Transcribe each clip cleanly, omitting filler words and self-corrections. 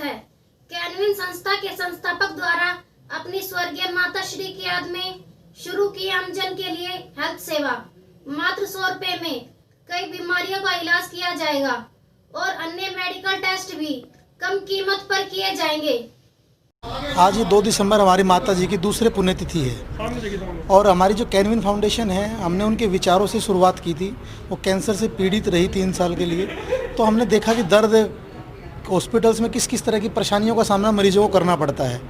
है। कैनविन संस्था के संस्थापक द्वारा अपनी स्वर्गीय माता श्री की याद में शुरू की आमजन के लिए हेल्थ सेवा। मात्र 100 रुपए में कई बीमारियों का इलाज किया जाएगा और अन्य मेडिकल टेस्ट भी कम कीमत पर किए जाएंगे। आज ये 2 दिसंबर हमारी माता जी की दूसरे पुण्यतिथि है और हमारी जो कैनविन फाउंडेशन है, हमने उनके विचारों से शुरुआत की थी। वो कैंसर से पीड़ित रही 3 साल के लिए, तो हमने देखा कि दर्द हॉस्पिटल्स में किस किस तरह की परेशानियों का सामना मरीजों को करना पड़ता है।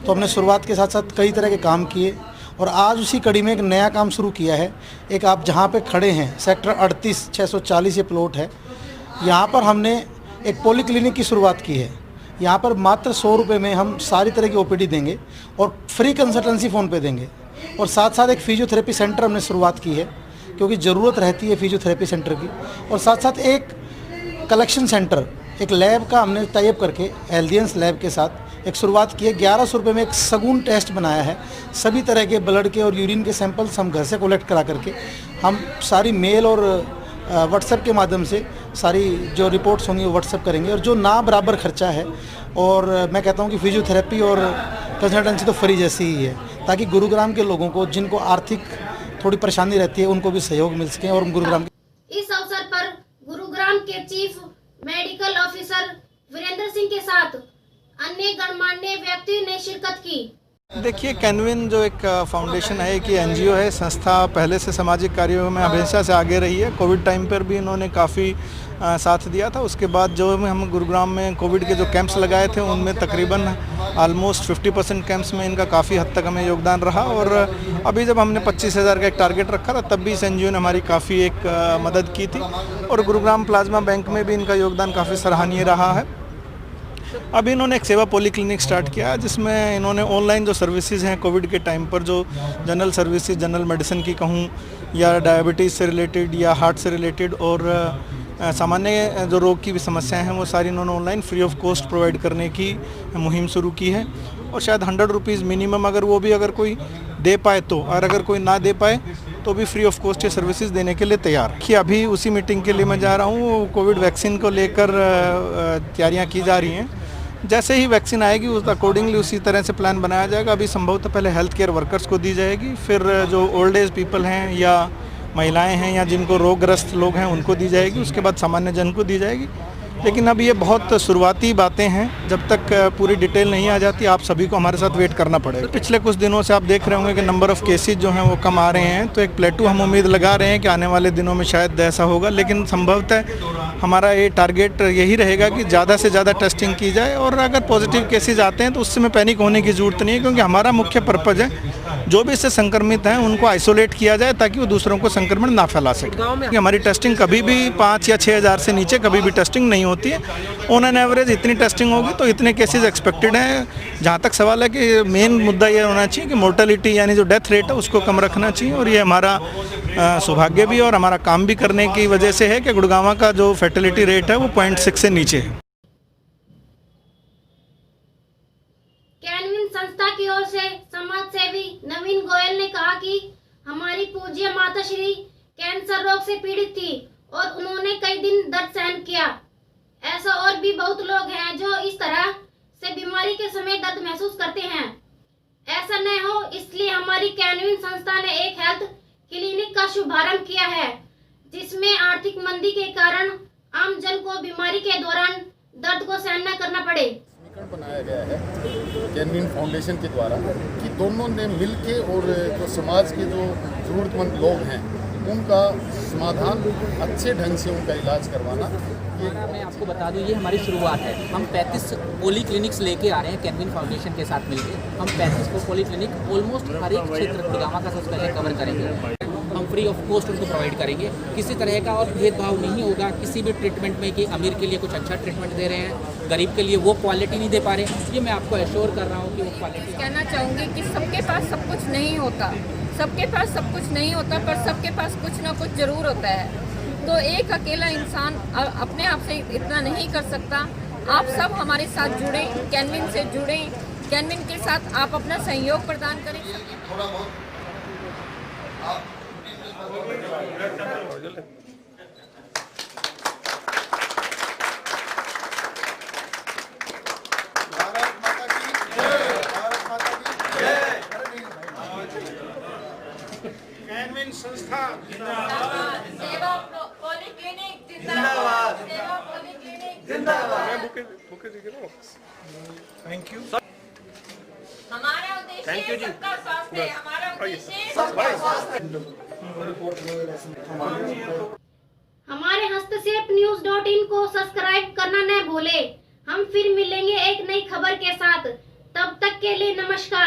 तो हमने शुरुआत के साथ साथ कई तरह के काम किए और आज उसी कड़ी में एक नया काम शुरू किया है। एक आप जहाँ पे खड़े हैं, सेक्टर 38 640 ये प्लॉट है, यहाँ पर हमने एक पॉलीक्लिनिक की शुरुआत की है। यहाँ पर मात्र 100 रुपये में हम सारी तरह की ओपीडी देंगे और फ्री कंसल्टेंसी फ़ोन पे देंगे। और साथ साथ एक फिजियोथेरेपी सेंटर हमने शुरुआत की है, क्योंकि ज़रूरत रहती है फिजियोथेरेपी सेंटर की। और साथ साथ एक कलेक्शन सेंटर, एक लैब का हमने टाई अप करके हेल्थियंस लैब के साथ एक शुरुआत की है। 1100 रुपये में एक सगुन टेस्ट बनाया है। सभी तरह के ब्लड के और यूरिन के सैंपल्स हम घर से कलेक्ट करा करके हम सारी मेल और व्हाट्सएप के माध्यम से सारी जो रिपोर्ट्स होंगी वो व्हाट्सएप करेंगे। और जो ना बराबर खर्चा है, और मैं कहता हूँ कि फिजियोथेरेपी और कंसल्टेंसी तो फ्री जैसी ही है, ताकि गुरुग्राम के लोगों को जिनको आर्थिक थोड़ी परेशानी रहती है उनको भी सहयोग मिल सके। और गुरुग्राम इस अवसर पर गुरुग्राम के chief medical officer Virender Singh के साथ अन्य गणमान्य व्यक्ति ने शिरकत की। देखिए, कैनविन जो एक फाउंडेशन है कि एनजीओ है, संस्था पहले से सामाजिक कार्यों में हमेशा से आगे रही है। कोविड टाइम पर भी इन्होंने काफ़ी साथ दिया था। उसके बाद जो हम गुरुग्राम में कोविड के जो कैंप्स लगाए थे उनमें तकरीबन ऑलमोस्ट 50% कैंप्स में इनका काफ़ी हद तक हमें योगदान रहा। और अभी जब हमने 25,000 का एक टारगेट रखा था, तब भी इस एनजीओ ने हमारी काफ़ी एक मदद की थी। और गुरुग्राम प्लाज्मा बैंक में भी इनका योगदान काफ़ी सराहनीय रहा है। अभी इन्होंने एक सेवा पॉलीक्लिनिक स्टार्ट किया है, जिसमें इन्होंने ऑनलाइन जो सर्विसेज हैं कोविड के टाइम पर, जो जनरल सर्विसेज, जनरल मेडिसिन की कहूँ या डायबिटीज़ से रिलेटेड या हार्ट से रिलेटेड और सामान्य जो रोग की भी समस्याएं हैं, वो सारी इन्होंने online free of cost provide करने की मुहिम शुरू की है। और शायद 100 रुपीज़ मिनिमम, अगर वो भी अगर कोई दे पाए तो, और अगर कोई ना दे पाए तो भी फ्री ऑफ कॉस्ट ये सर्विसेज देने के लिए तैयार। कि अभी उसी मीटिंग के लिए मैं जा रहा हूँ। कोविड वैक्सीन को लेकर तैयारियाँ की जा रही हैं। जैसे ही वैक्सीन आएगी उस अकॉर्डिंगली उसी तरह से प्लान बनाया जाएगा। अभी संभवतः पहले हेल्थ केयर वर्कर्स को दी जाएगी, फिर जो ओल्ड एज पीपल हैं या महिलाएं हैं या जिनको रोगग्रस्त लोग हैं उनको दी जाएगी, उसके बाद सामान्य जन को दी जाएगी। लेकिन अब ये बहुत शुरुआती बातें हैं, जब तक पूरी डिटेल नहीं आ जाती आप सभी को हमारे साथ वेट करना पड़ेगा। पिछले कुछ दिनों से आप देख रहे होंगे कि नंबर ऑफ़ केसेज जो हैं वो कम आ रहे हैं, तो एक प्लेटू हम उम्मीद लगा रहे हैं कि आने वाले दिनों में शायद ऐसा होगा। लेकिन संभवतः हमारा ये टारगेट यही रहेगा कि ज़्यादा से ज़्यादा टेस्टिंग की जाए। और अगर पॉजिटिव केसेज आते हैं तो उससे में पैनिक होने की ज़रूरत नहीं है, क्योंकि हमारा मुख्य पर्पज़ है जो भी इससे संक्रमित हैं उनको आइसोलेट किया जाए, ताकि वो दूसरों को संक्रमण ना फैला सके। हमारी टेस्टिंग कभी भी 5 या 6,000 से नीचे कभी भी टेस्टिंग नहीं होती है। ऑन एन एवरेज इतनी टेस्टिंग होगी तो इतने केसेस एक्सपेक्टेड हैं। जहाँ तक सवाल है कि मेन मुद्दा ये होना चाहिए कि मोर्टेलिटी यानी जो डेथ रेट है उसको कम रखना चाहिए। और ये हमारा सौभाग्य भी और हमारा काम भी करने की वजह से है कि गुड़गांव का जो फर्टिलिटी रेट है वो 0.6 से नीचे है। कैनविन संस्था की ओर से समाज सेवी नवीन गोयल ने कहा कि हमारी पूज्य माता श्री कैंसर रोग से पीड़ित थी और उन्होंने कई दिन दर्द सहन किया। ऐसा और भी बहुत लोग हैं जो इस तरह से बीमारी के समय दर्द महसूस करते हैं। ऐसा न हो इसलिए हमारी कैनविन संस्था ने एक हेल्थ क्लिनिक का शुभारंभ किया है, जिसमें आर्थिक मंदी के कारण आम जन को बीमारी के दौरान दर्द को सहन न करना पड़े। बनाया गया है कैनविन फाउंडेशन के द्वारा कि दोनों ने मिलके और जो समाज के जो ज़रूरतमंद लोग हैं उनका समाधान, अच्छे ढंग से उनका इलाज करवाना। मैं आपको बता दूं, ये हमारी शुरुआत है। हम 35 पोली क्लिनिक्स लेके आ रहे हैं कैनविन फाउंडेशन के साथ मिलकर। हम 35 पोली क्लिनिक ऑलमोस्ट हर एक क्षेत्र गुड़गांव का सबसे पहले कवर करेंगे। हम फ्री ऑफ कॉस्ट उनको प्रोवाइड करेंगे। किसी तरह का और भेदभाव नहीं होगा किसी भी ट्रीटमेंट में कि अमीर के लिए कुछ अच्छा ट्रीटमेंट दे रहे हैं, गरीब के लिए वो क्वालिटी नहीं दे पा रहे। ये मैं आपको एश्योर कर रहा हूँ कि वो क्वालिटी। कहना चाहूँगी कि सबके पास सब कुछ नहीं होता, सबके पास सब कुछ नहीं होता, पर सबके पास कुछ ना कुछ ज़रूर होता है। तो एक अकेला इंसान अपने आप से इतना नहीं कर सकता। आप सब हमारे साथ जुड़ें, कैनविन से जुड़ें, कैनविन के साथ आप अपना सहयोग प्रदान करें। Thank you. हमारा उद्देश्य सबका स्वास्थ्य है, हमारा उद्देश्य हमारे हस्तक्षेप news.in को सब्सक्राइब करना न भूले। हम फिर मिलेंगे एक नई खबर के साथ। तब तक के लिए नमस्कार।